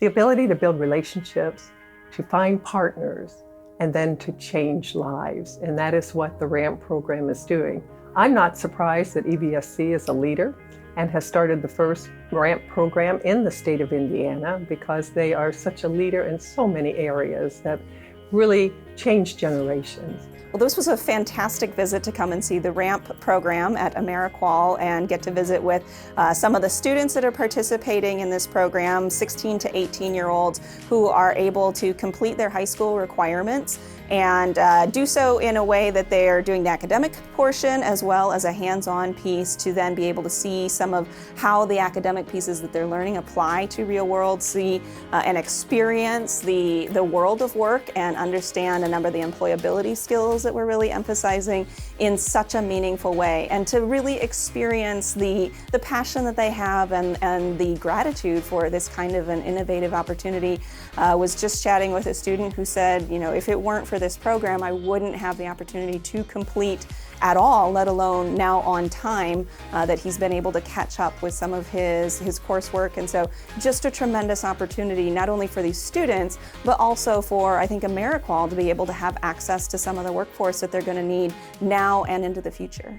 the ability to build relationships, to find partners, and then to change lives. And that is what the RAMP program is doing. I'm not surprised that EVSC is a leader and has started the first RAMP program in the state of Indiana, because they are such a leader in so many areas that really change generations. Well, this was a fantastic visit to come and see the RAMP program at AmeriQual and get to visit with some of the students that are participating in this program, 16 to 18-year-olds who are able to complete their high school requirements and do so in a way that they are doing the academic portion as well as a hands-on piece to then be able to see some of how the academic pieces that they're learning apply to real world, see and experience the world of work and understand a number of the employability skills that we're really emphasizing in such a meaningful way, and to really experience the passion that they have and the gratitude for this kind of an innovative opportunity. Was just chatting with a student who said, you know, if it weren't for this program, I wouldn't have the opportunity to complete at all, let alone now on time, that he's been able to catch up with some of his coursework. And so just a tremendous opportunity, not only for these students, but also for, I think, AmeriQual to be able to have access to some of the workforce that they're going to need now and into the future.